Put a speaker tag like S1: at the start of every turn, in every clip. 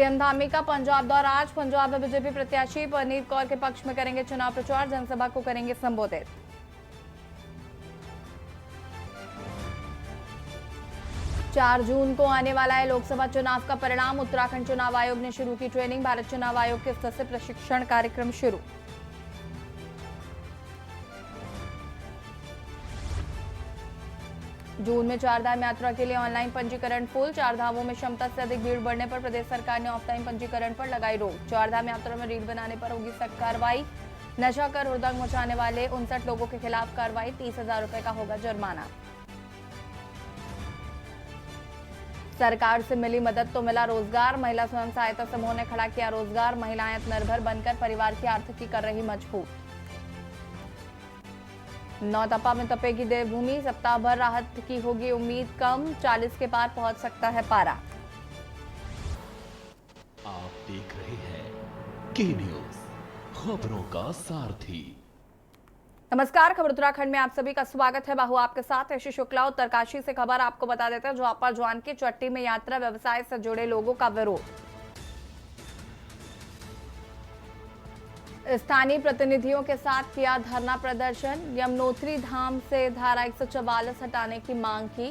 S1: CM Dhami का पंजाब दौरा। आज पंजाब में बीजेपी प्रत्याशी परनीत कौर के पक्ष में करेंगे चुनाव प्रचार, जनसभा को करेंगे संबोधित। चार जून को आने वाला है लोकसभा चुनाव का परिणाम। उत्तराखंड चुनाव आयोग ने शुरू की ट्रेनिंग। भारत चुनाव आयोग के स्तर से प्रशिक्षण कार्यक्रम शुरू। जून में चारधाम यात्रा के लिए ऑनलाइन पंजीकरण फुल। चार धामों में क्षमता से अधिक भीड़ बढ़ने पर प्रदेश सरकार ने ऑफलाइन पंजीकरण पर लगाई रोक। चारधाम यात्रा में रील बनाने पर होगी सख्त कार्रवाई। नशा कर हुड़दंग मचाने वाले 59 लोगों के खिलाफ कार्रवाई। 30,000 रुपए का होगा जुर्माना। सरकार से मिली मदद तो मिला रोजगार। महिला स्वयं सहायता समूह ने खड़ा किया रोजगार। महिलाएं आत्मनिर्भर बनकर परिवार की आर्थिकी कर रही मजबूत। नौतपा में तपेगी देवभूमि। सप्ताह भर राहत की होगी उम्मीद कम। 40 के पार पहुंच सकता है पारा।
S2: आप देख रहे हैं के न्यूज, खबरों का सारथी।
S1: नमस्कार, खबर उत्तराखंड में आप सभी का स्वागत है। बाहु आपके साथ यशी शुक्ला। उत्तरकाशी से खबर आपको बता देते हैं, जहां पर जानकी चट्टी में यात्रा व्यवसाय से जुड़े लोगों का विरोध। स्थानीय प्रतिनिधियों के साथ किया धरना प्रदर्शन। यमुनोत्री धाम से धारा 144 हटाने की मांग की।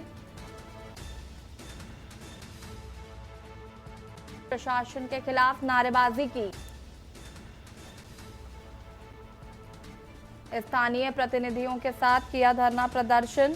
S1: प्रशासन के खिलाफ नारेबाजी की। स्थानीय प्रतिनिधियों के साथ किया धरना प्रदर्शन।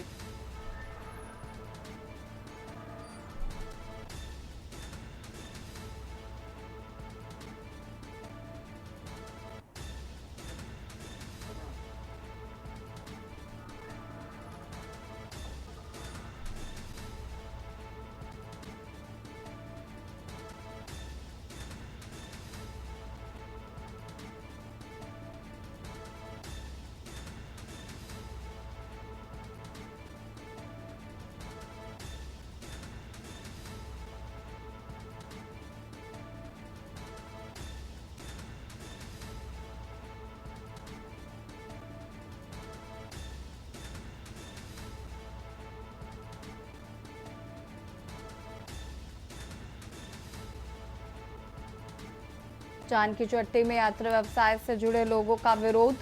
S1: जानकी चट्टी में यात्रा व्यवसाय से जुड़े लोगों का विरोध।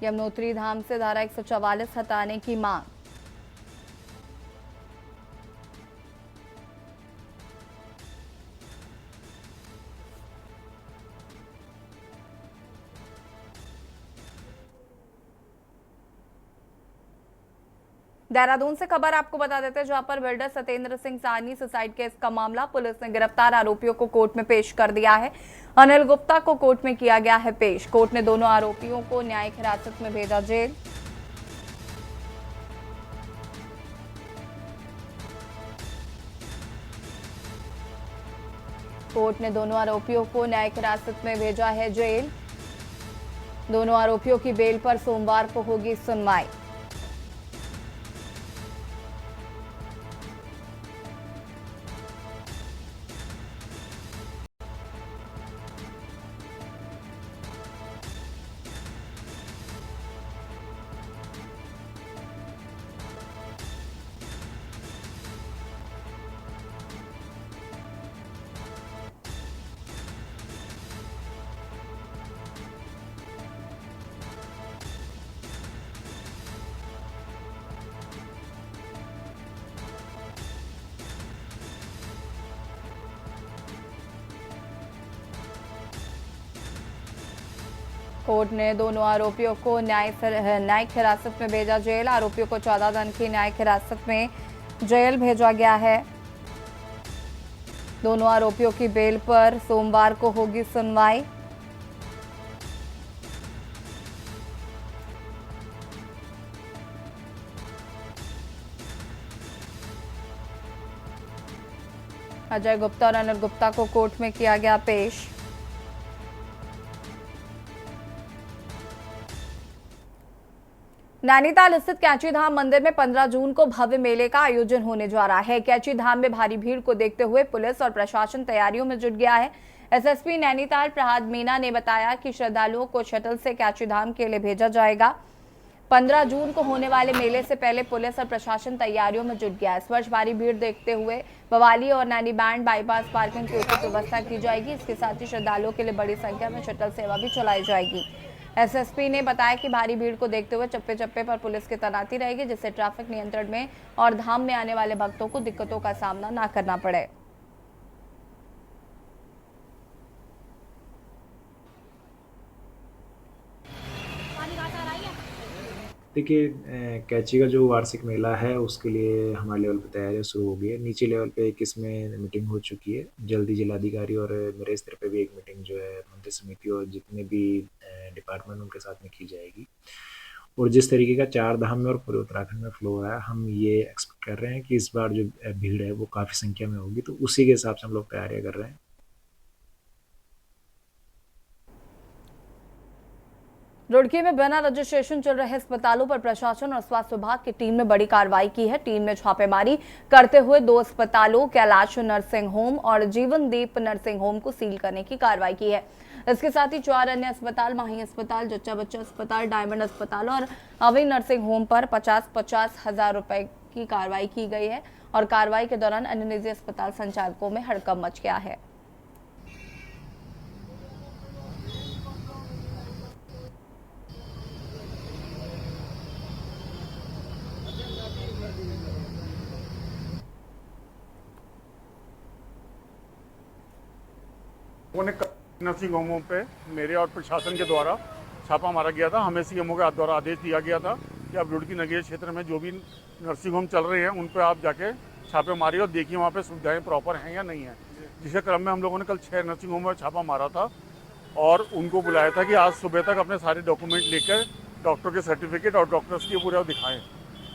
S1: यमुनोत्री धाम से धारा 144 हटाने की मांग। देहरादून से खबर आपको बता देते हैं, जहां पर builder Satyendra Singh Sahni suicide case का मामला। पुलिस ने गिरफ्तार आरोपियों को कोर्ट में पेश कर दिया है। अनिल गुप्ता को कोर्ट में किया गया है पेश। कोर्ट ने दोनों आरोपियों को न्यायिक हिरासत में भेजा जेल। कोर्ट ने दोनों आरोपियों को न्यायिक हिरासत में भेजा है जेल। दोनों आरोपियों की बेल पर सोमवार को होगी सुनवाई। कोर्ट ने दोनों आरोपियों को न्यायिक हिरासत में भेजा जेल। आरोपियों को 14 दिन की न्यायिक हिरासत में जेल भेजा गया है। दोनों आरोपियों की बेल पर सोमवार को होगी सुनवाई। अजय गुप्ता और अनिल गुप्ता को कोर्ट में किया गया पेश। नैनीताल स्थित कैची धाम मंदिर में 15 जून को भव्य मेले का आयोजन होने जा रहा है। कैची धाम में भारी भीड़ को देखते हुए पुलिस और प्रशासन तैयारियों में जुट गया है। एसएसपी नैनीताल प्रहाद मीना ने बताया कि श्रद्धालुओं को शटल से कैची धाम के लिए भेजा जाएगा। 15 जून को होने वाले मेले से पहले पुलिस और प्रशासन तैयारियों में जुट गया है। इस वर्ष भारी भीड़ देखते हुए बवाली और नैनी बैंड बाईपास पार्किंग की उचित व्यवस्था की जाएगी। इसके साथ ही श्रद्धालुओं के लिए बड़ी संख्या में शटल सेवा भी चलाई जाएगी। एसएसपी ने बताया कि भारी भीड़ को देखते हुए चप्पे चप्पे पर पुलिस की तैनाती रहेगी, जिससे ट्रैफिक नियंत्रण में और धाम में आने वाले भक्तों को दिक्कतों का सामना न करना पड़े।
S3: देखिए, कैंची का जो वार्षिक मेला है उसके लिए हमारे लेवल पे तैयारियां शुरू हो गई है। नीचे लेवल पे एक इसमें मीटिंग हो चुकी है। जल्दी जिलाधिकारी और मेरे स्तर पे भी एक मीटिंग जो है मंदिर समिति और जितने भी डिपार्टमेंट उनके साथ में की जाएगी। और जिस तरीके का चार धाम में और पूरे उत्तराखंड में फ्लो हो रहा है, हम ये एक्सपेक्ट कर रहे हैं कि इस बार जो भीड़ है वो काफ़ी संख्या में होगी, तो उसी के हिसाब से हम लोग तैयारियां कर रहे हैं।
S1: रुड़की में बिना रजिस्ट्रेशन चल रहे अस्पतालों पर प्रशासन और स्वास्थ्य विभाग की टीम ने बड़ी कार्रवाई की है। टीम ने छापेमारी करते हुए 2 अस्पतालों कैलाश नर्सिंग होम और जीवनदीप नर्सिंग होम को सील करने की कार्रवाई की है। इसके साथ ही 4 अन्य अस्पताल, माही अस्पताल, जच्चा बच्चा अस्पताल, डायमंड अस्पताल और अभी नर्सिंग होम पर 50-50 हजार रुपए की कार्रवाई की गई है। और कार्रवाई के दौरान अन्य निजी अस्पताल संचालकों में हड़कंप मच गया है।
S4: नर्सिंग होमों पे मेरे और प्रशासन के द्वारा छापा मारा गया था। हमें सीएमओ के द्वारा आदेश दिया गया था कि आप रुड़की नगरीय क्षेत्र में जो भी नर्सिंग होम चल रहे हैं उन पर आप जाके छापे मारिए और देखिए वहाँ पे सुविधाएं प्रॉपर हैं या नहीं है। जिसके क्रम में हम लोगों ने कल 6 नर्सिंग होम में छापा मारा था और उनको बुलाया था कि आज सुबह तक अपने सारे डॉक्यूमेंट लेकर डॉक्टर के सर्टिफिकेट और डॉक्टर्स की पूरा दिखाएँ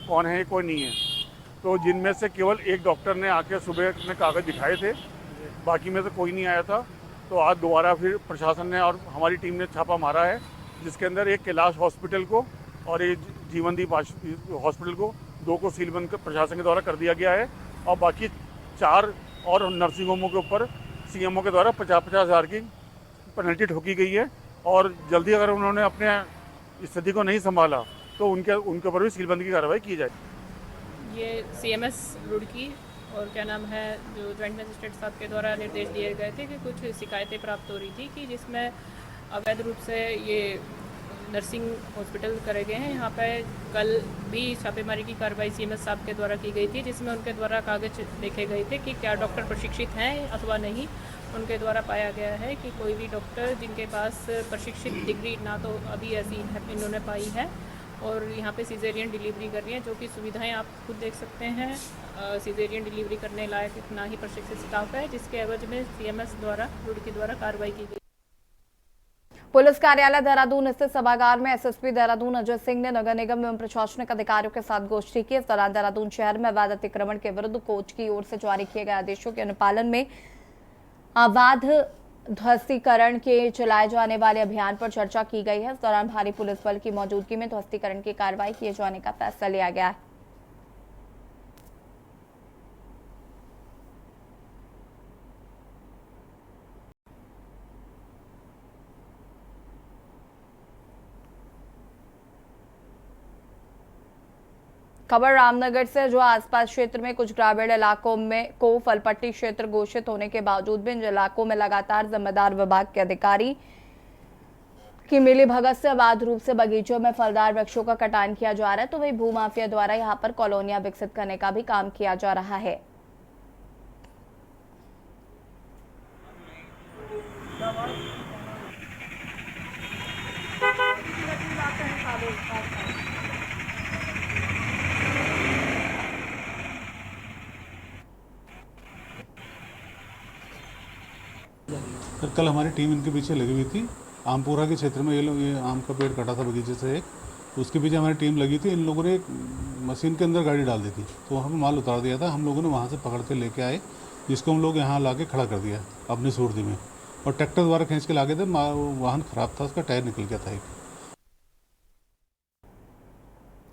S4: कौन है कोई नहीं है। तो जिनमें से केवल एक डॉक्टर ने आके सुबह अपने कागज़ दिखाए थे, बाकी में से कोई नहीं आया था। तो आज दोबारा फिर प्रशासन ने और हमारी टीम ने छापा मारा है, जिसके अंदर एक कैलाश हॉस्पिटल को और एक जीवनदीप हॉस्पिटल को 2 को सीलबंद प्रशासन के द्वारा कर दिया गया है। और बाकी 4 और नर्सिंग होमों के ऊपर सीएमओ के द्वारा 50-50 हज़ार की पेनल्टी ठोकी गई है। और जल्दी अगर उन्होंने अपने स्थिति को नहीं संभाला तो उनके ऊपर भी सीलबंदी की कार्रवाई की जाए।
S5: ये सीएमएस रुड़की और क्या नाम है जो जॉइंट मजिस्ट्रेट साहब के द्वारा निर्देश दिए गए थे कि कुछ शिकायतें प्राप्त हो रही थी कि जिसमें अवैध रूप से ये नर्सिंग हॉस्पिटल करे गए हैं। यहाँ पे कल भी छापेमारी की कार्रवाई सीएमएस साहब के द्वारा की गई थी, जिसमें उनके द्वारा कागज देखे गए थे कि क्या डॉक्टर प्रशिक्षित हैं अथवा नहीं। उनके द्वारा पाया गया है कि कोई भी डॉक्टर जिनके पास प्रशिक्षित डिग्री ना तो अभी ऐसी इन्होंने पाई है। और यहाँ पे सिजेरियन डिलीवरी कर रही हैं, जो कि सुविधाएं आप खुद देख सकते हैं। सिजेरियन डिलीवरी करने लायक इतना ही प्रशिक्षित स्टाफ है, जिसके एवज में सीएमएस द्वारा रुड़की द्वारा कार्रवाई की गई।
S1: पुलिस कार्यालय देहरादून स्थित सभागार में एसएसपी देहरादून अजय सिंह ने नगर निगम एवं प्रशासनिक अधिकारियों के साथ गोष्ठी की। इस दौरान देहरादून शहर में अवैध अतिक्रमण के विरुद्ध कोर्ट की ओर से जारी किए गए आदेशों के अनुपालन में अवैध ध्वस्तीकरण के चलाए जाने वाले अभियान पर चर्चा की गई है। इस दौरान भारी पुलिस बल की मौजूदगी में ध्वस्तीकरण की कार्रवाई किए जाने का फैसला लिया गया है। खबर रामनगर से, जो आसपास क्षेत्र में कुछ ग्रामीण इलाकों में को फलपट्टी क्षेत्र घोषित होने के बावजूद भी इन इलाकों में लगातार जिम्मेदार विभाग के अधिकारी की मिली भगत से अवैध रूप से बगीचों में फलदार वृक्षों का कटान किया जा रहा है, तो वही भूमाफिया द्वारा यहां पर कॉलोनियां विकसित करने का भी काम किया जा रहा है।
S6: कल हमारी टीम इनके पीछे लगी हुई थी। आमपुरा के क्षेत्र में ये आम का पेड़ कटा था बगीचे से एक, उसके पीछे हमारी टीम लगी थी। इन लोगों ने एक मशीन के अंदर गाड़ी डाल दी थी, तो वहाँ पे माल उतार दिया था। हम लोगों ने वहाँ से पकड़ के लेके आए, जिसको हम लोग यहाँ ला के खड़ा कर दिया अपनी सुर्दी में, और ट्रैक्टर द्वारा खींच के लागे थे। वाहन खराब था, उसका टायर निकल गया था एक।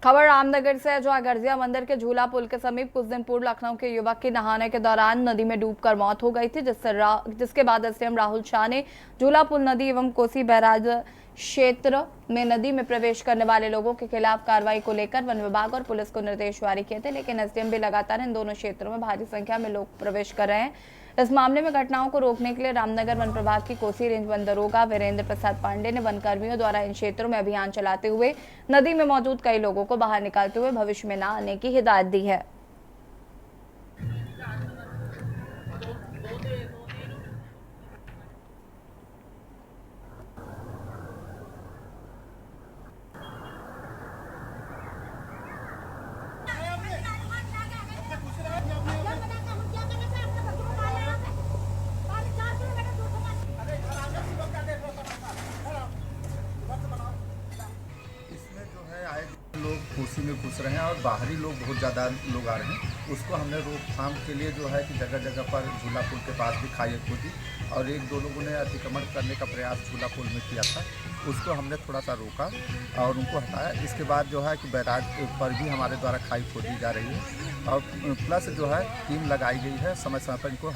S1: खबर रामनगर से, जो गर्जिया मंदिर के झूला पुल के समीप कुछ दिन पूर्व लखनऊ के युवक की नहाने के दौरान नदी में डूबकर मौत हो गई थी, जिसके बाद एसडीएम राहुल शाह ने झूला पुल नदी एवं कोसी बैराज क्षेत्र में नदी में प्रवेश करने वाले लोगों के खिलाफ कार्रवाई को लेकर वन विभाग और पुलिस को निर्देश जारी किए थे, लेकिन एसडीएम भी लगातार इन दोनों क्षेत्रों में भारी संख्या में लोग प्रवेश कर रहे हैं। इस मामले में घटनाओं को रोकने के लिए रामनगर वन प्रभाग की कोसी रेंज वन दरोगा वीरेंद्र प्रसाद पांडे ने वन कर्मियों द्वारा इन क्षेत्रों में अभियान चलाते हुए नदी में मौजूद कई लोगों को बाहर निकालते हुए भविष्य में न आने की हिदायत दी है।
S7: लोग कोसी में घुस रहे हैं और बाहरी लोग बहुत ज़्यादा लोग आ रहे हैं। उसको हमने रोकथाम के लिए जो है कि जगह जगह पर झूला पुल के पास भी खाई खोदी और एक दो लोगों ने अतिक्रमण करने का प्रयास झूला पुल में किया था, उसको हमने थोड़ा सा रोका और उनको हटाया। इसके बाद जो है कि बैराज पर भी हमारे द्वारा खाई खोदी जा रही है और प्लस जो है टीम लगाई गई है, समय समय पर इनको।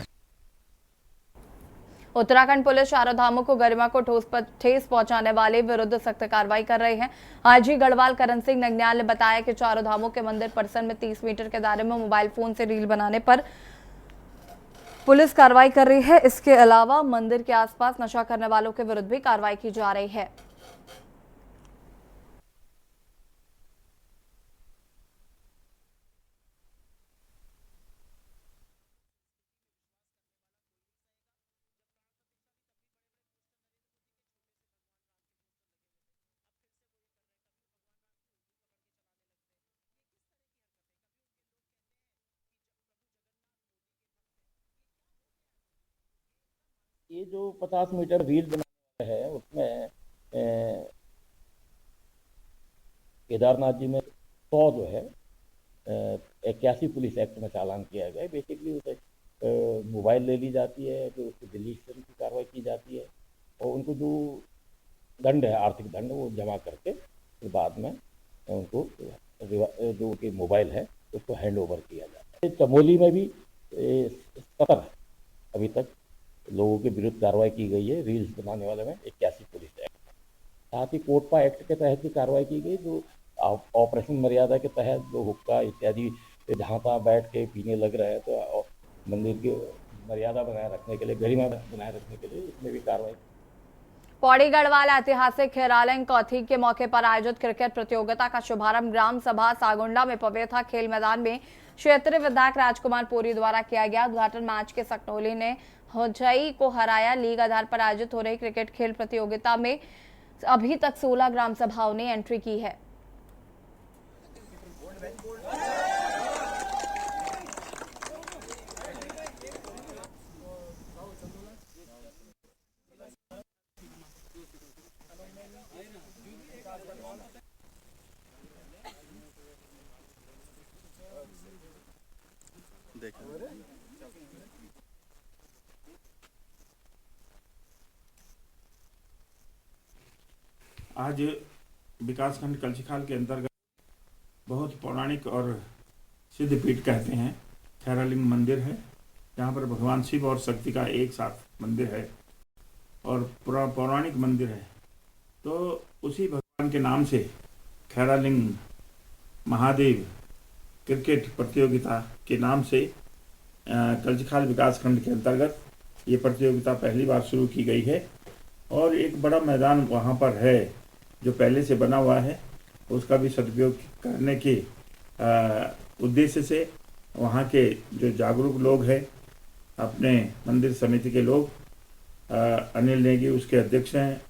S1: उत्तराखंड पुलिस चारों धामों को गरिमा को ठेस पहुंचाने वाले विरुद्ध सख्त कार्रवाई कर रही है। आईजी गढ़वाल करण सिंह नगन्याल ने बताया कि चारों धामों के मंदिर परिसर में 30 मीटर के दायरे में मोबाइल फोन से रील बनाने पर पुलिस कार्रवाई कर रही है। इसके अलावा मंदिर के आसपास नशा करने वालों के विरुद्ध भी कार्रवाई की जा रही है।
S8: ये जो 50 मीटर रील बनाया है उसमें केदारनाथ जी में 100 जो है 81 पुलिस एक्ट में चालान किया गया है। बेसिकली उसे मोबाइल ले ली जाती है, फिर उसकी डिलीशन की कार्रवाई की जाती है और उनको जो दंड है, आर्थिक दंड, वो जमा करके फिर बाद में उनको जो कि मोबाइल है उसको हैंड ओवर किया जाता है। चमोली में भी 70 अभी तक लोगों के विरुद्ध कार्रवाई की गई है। रील्स बनाने वाले में 81 पुलिस एक्ट, साथ ही कोटपा एक्ट के तहत भी कार्रवाई की गई, जो ऑपरेशन मर्यादा के तहत जो हुक्का इत्यादि जहाँ तहाँ बैठ के पीने लग रहे हैं, तो मंदिर की मर्यादा बनाए रखने के लिए, गरिमा बनाए रखने के लिए इसमें भी कार्रवाई।
S1: पौड़ी गढ़वाल ऐतिहासिक खेरालिंग कौथी के मौके पर आयोजित क्रिकेट प्रतियोगिता का शुभारंभ ग्राम सभा सागुंडा में पवेथा खेल मैदान में क्षेत्रीय विधायक राजकुमार पुरी द्वारा किया गया। उद्घाटन मैच के सकनौली ने होजई को हराया। लीग आधार पर आयोजित हो रही क्रिकेट खेल प्रतियोगिता में अभी तक 16 ग्राम सभाओं ने एंट्री की है।
S9: आज विकासखंड कलछखाल के अंतर्गत बहुत पौराणिक और सिद्ध पीठ कहते हैं खैरालिंग मंदिर है, जहाँ पर भगवान शिव और शक्ति का एक साथ मंदिर है और पौराणिक मंदिर है। तो उसी भगवान के नाम से खैरालिंग महादेव क्रिकेट प्रतियोगिता के नाम से कलछखाल विकासखंड के अंतर्गत ये प्रतियोगिता पहली बार शुरू की गई है और एक बड़ा मैदान वहाँ पर है जो पहले से बना हुआ है, उसका भी सदुपयोग करने के उद्देश्य से वहाँ के जो जागरूक लोग हैं, अपने मंदिर समिति के लोग, अनिल नेगी उसके अध्यक्ष हैं,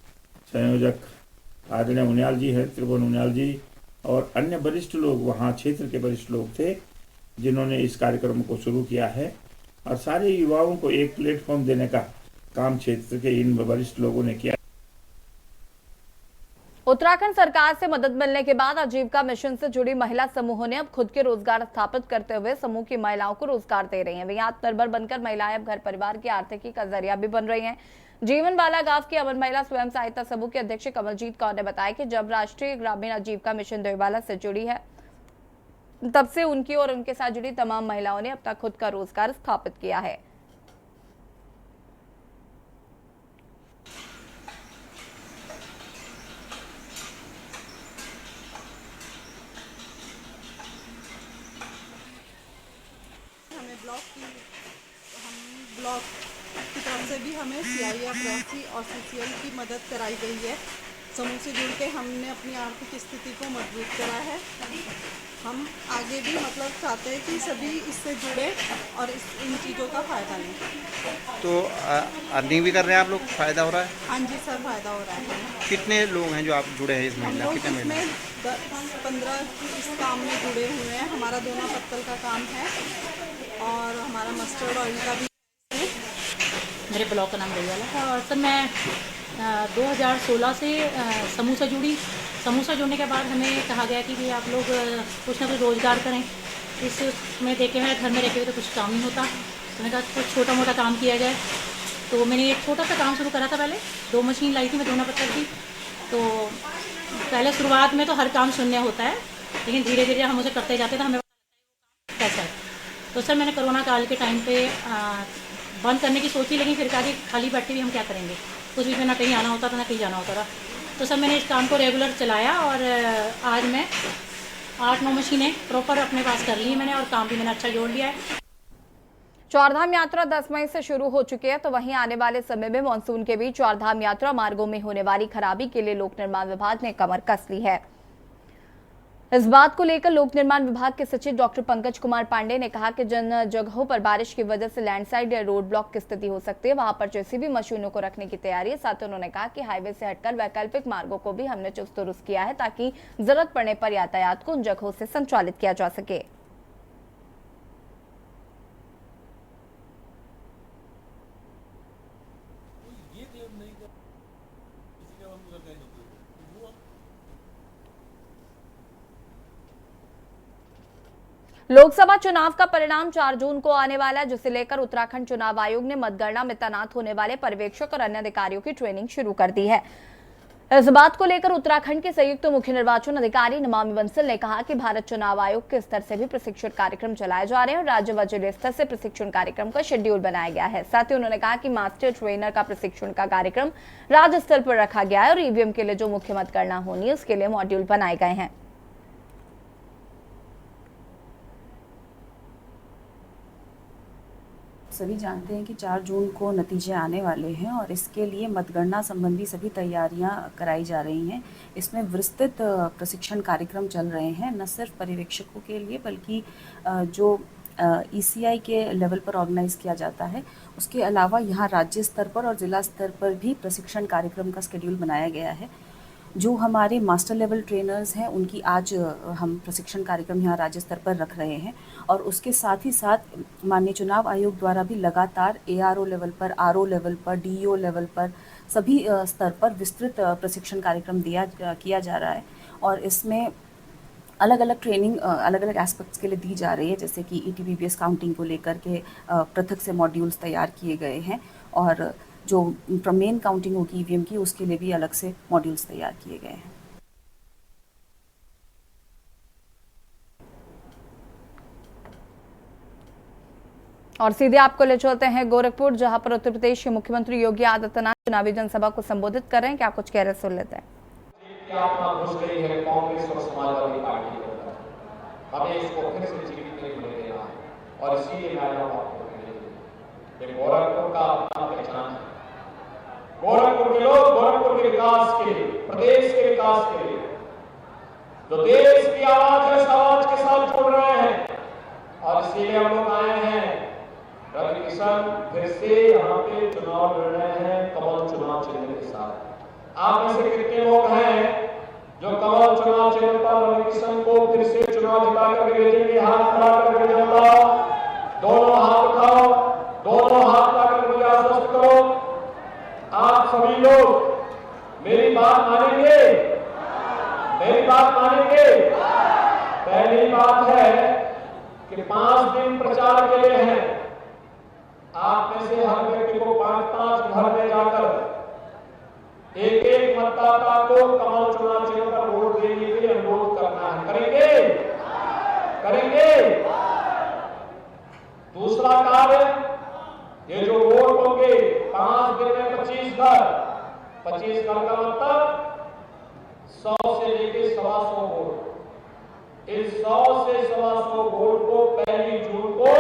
S9: संयोजक आदरणीय उनियाल जी हैं, त्रिभुवन उनियाल जी और अन्य वरिष्ठ लोग वहाँ क्षेत्र के वरिष्ठ लोग थे जिन्होंने इस कार्यक्रम को शुरू किया है और सारे युवाओं को एक प्लेटफॉर्म देने का काम क्षेत्र के इन वरिष्ठ लोगों ने किया।
S1: उत्तराखंड सरकार से मदद मिलने के बाद आजीविका मिशन से जुड़ी महिला समूहों ने अब खुद के रोजगार स्थापित करते हुए समूह की महिलाओं को रोजगार दे रही हैं। वे आत्मनिर्भर बनकर महिलाएं अब घर परिवार की आर्थिकी का जरिया भी बन रही हैं। जीवन बाला गांव की अमर महिला स्वयं सहायता समूह के अध्यक्ष कमलजीत कौर ने बताया कि जब राष्ट्रीय ग्रामीण आजीविका मिशन देवाला से जुड़ी है, तब से उनकी और उनके साथ जुड़ी तमाम महिलाओं ने अब तक खुद का रोजगार स्थापित किया है।
S10: भी हमें CIF और CCL की मदद कराई गई है। समूह से जुड़ के हमने अपनी आर्थिक स्थिति को मजबूत करा है। हम आगे भी मतलब चाहते हैं कि सभी इससे जुड़े और इन चीज़ों का फ़ायदा लें।
S11: तो अर्निंग भी कर रहे हैं आप लोग, फ़ायदा हो रहा है?
S10: हाँ जी सर, फ़ायदा हो रहा है।
S11: कितने लोग हैं जो आप जुड़े हैं इसमें?
S10: हम लोग
S11: कितने
S10: इसमें 10-15 इस काम में जुड़े हुए हैं। हमारा दोना पत्तल का काम है और हमारा मस्टर्ड ऑयल का भी है।
S12: मेरे ब्लॉक का नाम रहीवाला है और सर मैं 2016 से समूह से जुड़ी। समूह से जुड़ने के बाद हमें कहा गया कि आप लोग कुछ ना कुछ रोज़गार करें। इसमें देखे मैं घर में रखे हुए तो कुछ काम नहीं होता, तो मैंने कहा कुछ छोटा मोटा काम किया जाए। तो मैंने एक छोटा सा काम शुरू करा था। पहले 2 मशीन लाई थी मैं दोना पत्थर की। तो पहले शुरुआत में तो हर काम शून्य होता है, लेकिन धीरे धीरे हम उसे करते जाते तो हमें कैसा है। तो सर मैंने कोरोना काल के टाइम पे बंद करने की सोची, लेकिन फिर कहा कि खाली बैठे भी हम क्या करेंगे, कुछ भी ना कहीं आना होता था ना कहीं जाना होता था। तो सर मैंने इस काम को रेगुलर चलाया और आज मैं 8-9 मशीनें प्रॉपर अपने पास कर ली मैंने और काम भी मैंने अच्छा जोड़ लिया है।
S1: चारधाम यात्रा 10 मई से शुरू हो चुकी है, तो वहीं आने वाले समय में मानसून के बीच चारधाम यात्रा मार्गों में होने वाली खराबी के लिए लोक निर्माण विभाग ने कमर कस ली है। इस बात को लेकर लोक निर्माण विभाग के सचिव डॉक्टर पंकज कुमार पांडे ने कहा कि जिन जगहों पर बारिश की वजह से लैंडस्लाइड या रोड ब्लॉक की स्थिति हो सकती है, वहां पर जेसीबी मशीनों को रखने की तैयारी है। साथ ही उन्होंने कहा कि हाईवे से हटकर वैकल्पिक मार्गों को भी हमने चुस्त दुरुस्त किया है, ताकि जरूरत पड़ने पर यातायात को उन जगहों से संचालित किया जा सके। लोकसभा चुनाव का परिणाम 4 जून को आने वाला है, जिसे लेकर उत्तराखंड चुनाव आयोग ने मतगणना में तैनात होने वाले पर्यवेक्षक और अन्य अधिकारियों की ट्रेनिंग शुरू कर दी है। इस बात को लेकर उत्तराखंड के संयुक्त मुख्य निर्वाचन अधिकारी नमामि बंसल ने कहा कि भारत चुनाव आयोग के स्तर से भी प्रशिक्षण कार्यक्रम चलाए जा रहे हैं और राज्य व जिले स्तर से प्रशिक्षण कार्यक्रम का शेड्यूल बनाया गया है। साथ ही उन्होंने कहा कि मास्टर ट्रेनर का प्रशिक्षण का कार्यक्रम राज्य स्तर पर रखा गया है और ईवीएम के लिए जो मुख्य मतगणना होनी है उसके लिए मॉड्यूल बनाए गए हैं।
S13: सभी जानते हैं कि 4 जून को नतीजे आने वाले हैं और इसके लिए मतगणना संबंधी सभी तैयारियां कराई जा रही हैं। इसमें विस्तृत प्रशिक्षण कार्यक्रम चल रहे हैं, न सिर्फ पर्यवेक्षकों के लिए बल्कि जो ECI के लेवल पर ऑर्गेनाइज किया जाता है, उसके अलावा यहाँ राज्य स्तर पर और ज़िला स्तर पर भी प्रशिक्षण कार्यक्रम का शेड्यूल बनाया गया है। जो हमारे मास्टर लेवल ट्रेनर्स हैं उनकी आज हम प्रशिक्षण कार्यक्रम यहाँ राज्य स्तर पर रख रहे हैं और उसके साथ ही साथ माननीय चुनाव आयोग द्वारा भी लगातार ARO लेवल पर, RO लेवल पर, DEO लेवल पर सभी स्तर पर विस्तृत प्रशिक्षण कार्यक्रम किया जा रहा है और इसमें अलग अलग ट्रेनिंग अलग अलग एस्पेक्ट्स के लिए दी जा रही है, जैसे कि ETPBS काउंटिंग को लेकर के पृथक से मॉड्यूल्स तैयार किए गए हैं और जो मेन काउंटिंग होगी EVM की उसके लिए भी अलग से मॉड्यूल्स तैयार किए गए हैं।
S1: और सीधे आपको ले चलते हैं गोरखपुर, जहां पर उत्तर प्रदेश के मुख्यमंत्री योगी आदित्यनाथ चुनावी जनसभा को संबोधित कर रहे हैं। क्या कुछ कह रहे सुन लेते हैं।
S14: घुस गई है कांग्रेस और समाजवादी पार्टी के अंदर, हमें इसको फिर से जीवित नहीं होने देना है और इसीलिए मैं आपको गोरखपुर का अपना पहचान है। गोरखपुर के लोग गोरखपुर के विकास के लिए, प्रदेश के विकास के लिए जो देश की आवाज है, इस आवाज के साथ जुड़ रहे हैं और इसीलिए हम लोग आए हैं। रवि किशन फिर से यहाँ पे चुनाव लड़ रहे हैं कमल चुनाव चिन्ह के साथ। आप में से कितने लोग हैं जो कमल चुनाव चिन्ह पर रवि किशन को फिर से चुनाव जिता कर भेजेंगे? हाथ खड़ा करके जनता, दोनों हाथ उठाओ, दोनों हाथ लाकर मुझे आश्वस्त करो। आप सभी लोग मेरी बात मानेंगे? मेरी बात मानेंगे? पहली बात है कि 5 दिन प्रचार के लिए हैं। आप में से हर व्यक्ति को 5-5 घर में जाकर एक मतदाता को कमल चुनाव चिन्ह पर वोट देने के लिए अनुरोध करना है। करेंगे? करेंगे? दूसरा कार्य, ये जो वोट होंगे 5 दिन में 25 घर का मतलब 100 से लेके 125 वोट। इस 100 से 125 वोट को 1 जून को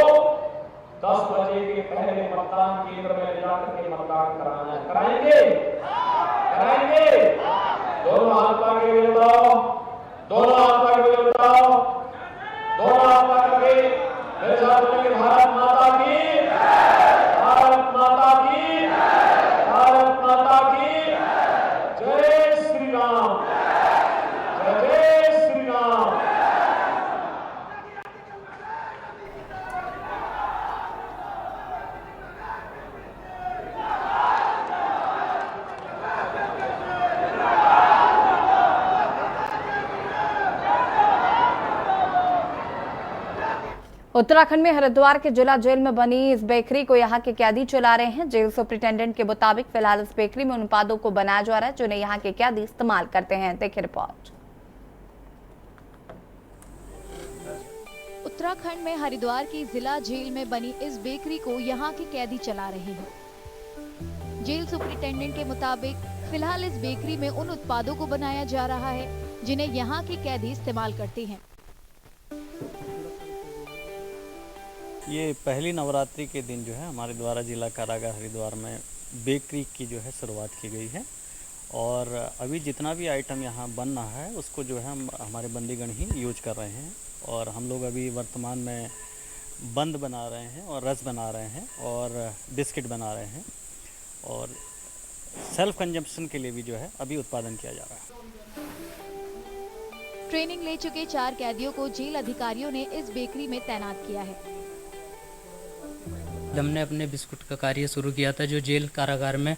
S14: 10 बजे के पहले मतदान केंद्र में ले जाकर के मतदान कराना है। कराएंगे? कराएंगे? दोनों हाथ आगे बढ़ाओ, दोनों हाथ आगे बढ़ाओ, दोनों हाथ आगे। मेरे साथ बोलेंगे भारत माता की, भारत माता की, भारत माता की जय श्री राम, जय श्री राम।
S1: उत्तराखंड में हरिद्वार के जिला जेल में बनी इस बेकरी को यहां के कैदी चला रहे हैं। जेल सुपरिटेंडेंट के मुताबिक फिलहाल इस बेकरी में उन उत्पादों को बनाया जा रहा है जिन्हें यहां के कैदी इस्तेमाल करते हैं। देखिए रिपोर्ट।
S15: उत्तराखंड में हरिद्वार की जिला जेल में बनी इस बेकरी को यहां के कैदी चला रहे हैं। जेल सुपरिटेंडेंट के मुताबिक फिलहाल इस बेकरी में उन उत्पादों को बनाया जा रहा है जिन्हें यहां के कैदी इस्तेमाल करते हैं।
S16: ये पहली नवरात्रि के दिन जो है हमारे द्वारा जिला कारागार हरिद्वार में बेकरी की जो है शुरुआत की गई है और अभी जितना भी आइटम यहाँ बन रहा है उसको जो है हम हमारे बंदीगण ही यूज कर रहे हैं और हम लोग अभी वर्तमान में बंद बना रहे हैं और रस बना रहे हैं और बिस्किट बना रहे हैं और सेल्फ कंजम्पशन के लिए भी जो है अभी उत्पादन किया जा रहा है।
S15: ट्रेनिंग ले चुके 4 कैदियों को जेल अधिकारियों ने इस बेकरी में तैनात किया है।
S17: हमने अपने बिस्कुट का कार्य शुरू किया था जो जेल कारागार में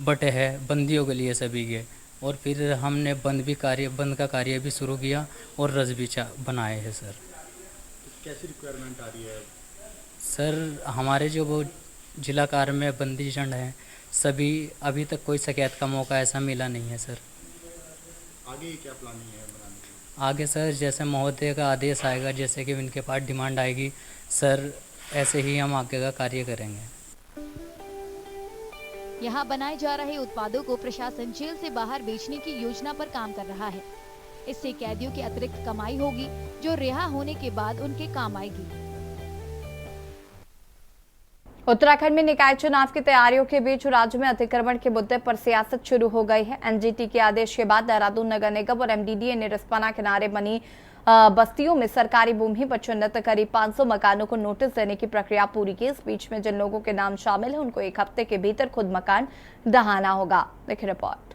S17: बटे है बंदियों के लिए सभी के, और फिर हमने बंद का कार्य भी शुरू किया और रस भी बनाए हैं सर।
S18: कैसी रिक्वायरमेंट आ रही है
S17: सर? हमारे जो वो जिला कार्य में बंदीजन हैं सभी अभी तक कोई शिकायत का मौका ऐसा मिला नहीं है सर।
S18: आगे क्या प्लानिंग है बनाने की?
S17: आगे सर जैसे महोदय का आदेश आएगा, जैसे कि इनके पास डिमांड आएगी सर, ऐसे ही हम आगे का कार्य करेंगे।
S15: यहाँ बनाए जा रहे उत्पादों को प्रशासन जेल से बाहर बेचने की योजना पर काम कर रहा है। इससे कैदियों की अतिरिक्त कमाई होगी जो रिहा होने के बाद उनके काम आएगी।
S1: उत्तराखंड में निकाय चुनाव की तैयारियों के बीच राज्य में अतिक्रमण के मुद्दे पर सियासत शुरू हो गई है। एनजीटी के आदेश के बाद देहरादून नगर निगम और एमडीडीए ने रिस्पना किनारे बनी बस्तियों में सरकारी भूमि पर चिन्हित करीब 500 मकानों को नोटिस देने की प्रक्रिया पूरी की। इस बीच में जिन लोगों के नाम शामिल हैं उनको 1 हफ्ते के भीतर खुद मकान दहाना होगा। देखिए रिपोर्ट।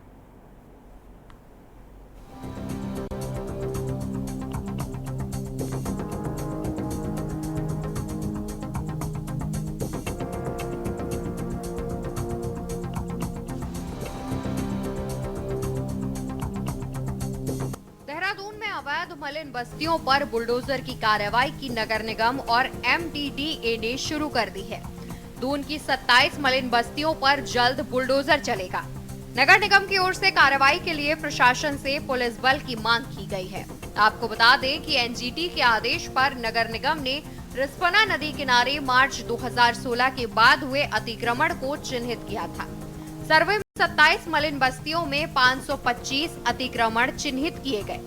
S19: अवैध मलिन बस्तियों पर बुलडोजर की कार्रवाई की नगर निगम और एमडीडीए ने शुरू कर दी है। दून की 27 मलिन बस्तियों पर जल्द बुलडोजर चलेगा। नगर निगम की ओर से कार्रवाई के लिए प्रशासन से पुलिस बल की मांग की गई है। आपको बता दें कि एनजीटी के आदेश पर नगर निगम ने रिस्पना नदी किनारे मार्च 2016 के बाद हुए अतिक्रमण को चिन्हित किया था। सर्वे में 27 मलिन बस्तियों में 525 अतिक्रमण चिन्हित किए गए।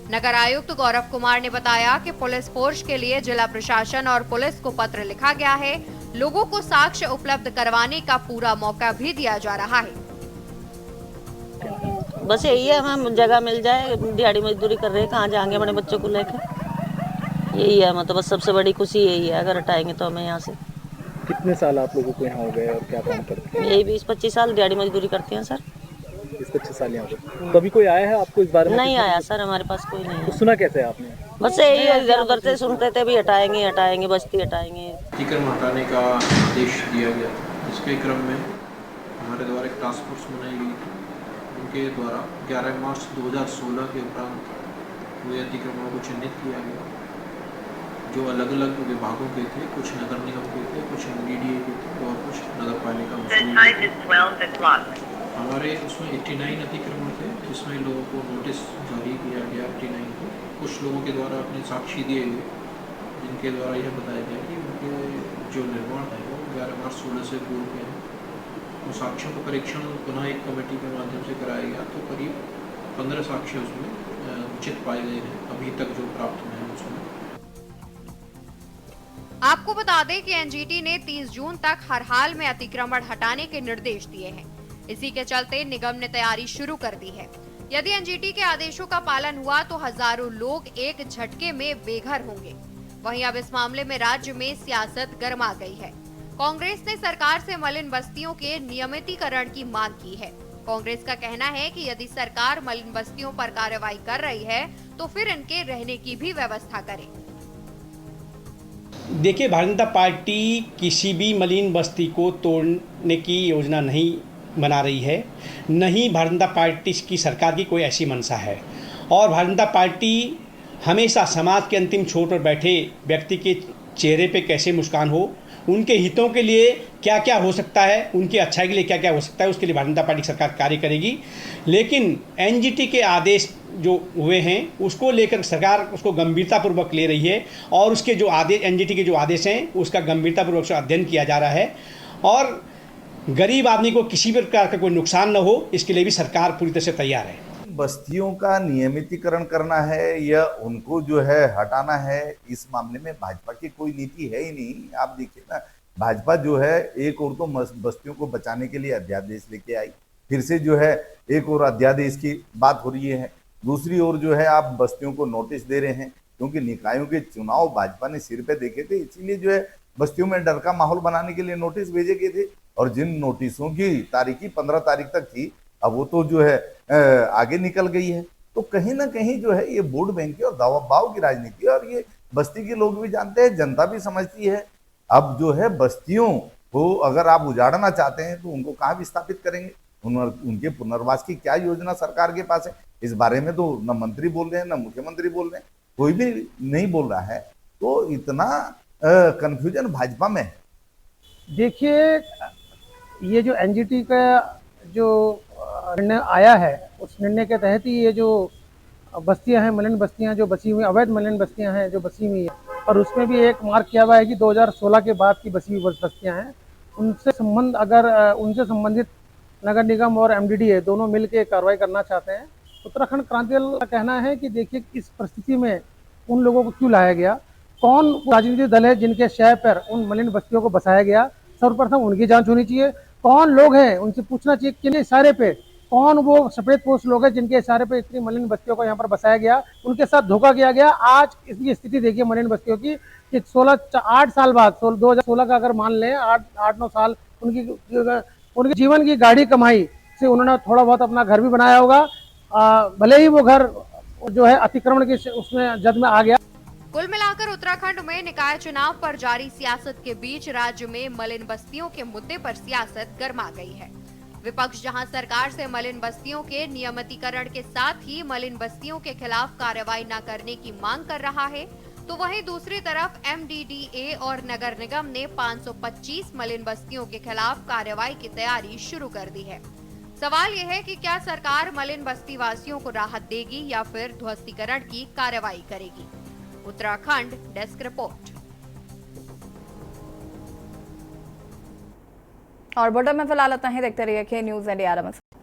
S19: नगर आयुक्त गौरव कुमार ने बताया कि पुलिस फोर्स के लिए जिला प्रशासन और पुलिस को पत्र लिखा गया है। लोगों को साक्ष्य उपलब्ध करवाने का पूरा मौका भी दिया जा रहा है।
S20: बस यही है, हमें जगह मिल जाए, दिहाड़ी मजदूरी कर रहे हैं, कहाँ जाएंगे बड़े बच्चों को लेकर। यही है, मतलब बस सबसे बड़ी खुशी यही है, अगर हटाएंगे तो हमें यहाँ से।
S18: कितने साल आप लोगों को यहाँ हो गए और क्या काम करते हैं?
S20: यही 20-25 साल दिहाड़ी मजदूरी करते हैं सर।
S18: 20-25 साल यहाँ पे। कभी कोई आया है आपको इस बारे में?
S20: नहीं आया सर, हमारे पास कोई नहीं है।
S18: तो सुना कैसे आपने?
S20: बस यही इधर उधर से सुनते थे भी हटाएंगे बस्ती हटाएंगे।
S21: अतिक्रमण हटाने का आदेश दिया गया। इसके क्रम में हमारे द्वारा एक टास्क फोर्स बनाई गई थी। उनके द्वारा 11 मार्च 2016 के उपरांत हुए अतिक्रमणों को चिन्हित किया गया, जो अलग अलग विभागों के थे, कुछ नगर निगम के थे, कुछ एमडीडीए के थे और कुछ नगर पालिका। हमारे उसमें 89 अतिक्रमण थे, जिसमें लोगों को नोटिस जारी किया गया 89 को। कुछ लोगों के द्वारा अपने साक्षी दिए गए, जिनके द्वारा यह बताया गया कि उनके जो निर्माण है वो 11 मार्च 16 से पूर्व के हैं। उन साक्ष्यों का परीक्षण पुनः एक कमेटी के माध्यम से कराया गया, तो करीब 15 साक्ष्य उसमें उचित पाए गए हैं अभी तक जो प्राप्त हुए हैं उसमें।
S19: आपको बता दें कि एनजीटी ने 30 जून तक हर हाल में अतिक्रमण हटाने के निर्देश दिए हैं। इसी के चलते निगम ने तैयारी शुरू कर दी है। यदि एनजीटी के आदेशों का पालन हुआ तो हजारों लोग एक झटके में बेघर होंगे। वहीं अब इस मामले में राज्य में सियासत गर्मा गई है। कांग्रेस ने सरकार से मलिन बस्तियों के नियमितीकरण की मांग की है। कांग्रेस का कहना है कि यदि सरकार मलिन बस्तियों पर कार्रवाई कर रही है तो फिर इनके रहने की भी व्यवस्था करे।
S2: देखिए, भारतीय जनता पार्टी किसी भी मलिन बस्ती को तोड़ने की योजना नहीं बना रही है, न ही भारतीय जनता पार्टी की सरकार की कोई ऐसी मंशा है। और भारतीय जनता पार्टी हमेशा समाज के अंतिम छोर पर बैठे व्यक्ति के चेहरे पे कैसे मुस्कान हो, उनके हितों के लिए क्या क्या हो सकता है, उनकी अच्छाई के लिए क्या क्या हो सकता है, उसके लिए भारतीय जनता पार्टी की सरकार कार्य करेगी। लेकिन एनजीटी के आदेश जो हुए हैं उसको लेकर सरकार उसको गंभीरतापूर्वक ले रही है और उसके जो आदेश एनजीटी के जो आदेश हैं उसका गंभीरतापूर्वक से अध्ययन किया जा रहा है और गरीब आदमी को किसी भी प्रकार का कोई नुकसान न हो, इसके लिए भी सरकार पूरी तरह से तैयार है।
S22: बस्तियों का नियमितीकरण करना है या उनको जो है हटाना है, इस मामले में भाजपा की कोई नीति है ही नहीं। आप देखिए ना, भाजपा जो है एक और तो बस्तियों को बचाने के लिए अध्यादेश लेके आई, फिर से जो है एक और अध्यादेश की बात हो रही है, दूसरी ओर जो है आप बस्तियों को नोटिस दे रहे हैं, क्योंकि निकायों के चुनाव भाजपा ने सिर पे देखे थे, इसीलिए जो है बस्तियों में डर का माहौल बनाने के लिए नोटिस भेजे गए थे। और जिन नोटिसों की तारीखी 15 तारीख तक थी, अब वो तो जो है आगे निकल गई है। तो कहीं ना कहीं जो है ये वोट बैंक की और दबाव की राजनीति, और ये बस्ती के लोग भी जानते हैं, जनता भी समझती है। अब जो है बस्तियों को अगर आप उजाड़ना चाहते हैं तो उनको कहाँ विस्थापित करेंगे, उनके पुनर्वास की क्या योजना सरकार के पास है, इस बारे में तो न मंत्री बोल रहे हैं न मुख्यमंत्री बोल रहे हैं, कोई भी नहीं बोल रहा है। तो इतना कंफ्यूजन भाजपा में है।
S23: देखिए, ये जो एनजीटी का जो निर्णय आया है उस निर्णय के तहत ही ये जो बस्तियां हैं, मलिन बस्तियां जो बसी हुई, अवैध मलिन बस्तियां हैं जो बसी हुई है, और उसमें भी एक मार्क किया हुआ है कि 2016 के बाद की बसी हुई बस्तियां हैं, उनसे संबंधित नगर निगम और एमडीडीए दोनों मिलकर कार्रवाई करना चाहते हैं। उत्तराखंड क्रांति दल का कहना है कि देखिए इस परिस्थिति में उन लोगों को क्यों लाया गया, कौन राजनीतिक दल है जिनके शय पर उन मलिन बस्तियों को बसाया गया, सर्वप्रथम उनकी जांच होनी चाहिए। कौन लोग हैं उनसे पूछना चाहिए, किन इशारे पे, कौन वो सफेद पोस्ट लोग हैं जिनके इशारे पे इतनी मलिन बस्तियों को यहाँ पर बसाया गया, उनके साथ धोखा किया गया। आज इसकी स्थिति देखिए मलिन बस्तियों की कि 8 साल बाद 2016 का अगर मान लें 8-9 साल उनके जीवन की गाढ़ी कमाई से उन्होंने थोड़ा बहुत अपना घर भी बनाया होगा, भले ही वो घर जो है अतिक्रमण के उसमें जद में आ गया।
S19: कुल मिलाकर उत्तराखंड में निकाय चुनाव पर जारी सियासत के बीच राज्य में मलिन बस्तियों के मुद्दे पर सियासत गर्मा गई है। विपक्ष जहां सरकार से मलिन बस्तियों के नियमितीकरण के साथ ही मलिन बस्तियों के खिलाफ कार्रवाई न करने की मांग कर रहा है, तो वहीं दूसरी तरफ एमडीडीए और नगर निगम ने 525 मलिन बस्तियों के खिलाफ कार्रवाई की तैयारी शुरू कर दी है। सवाल यह है कि क्या सरकार मलिन बस्ती वासियों को राहत देगी या फिर ध्वस्तीकरण की कार्रवाई करेगी। Uttarakhand desk report.
S1: और बुलेटिन में फिलहाल इतना ही। देखते रहिए के न्यूज़ इंडिया।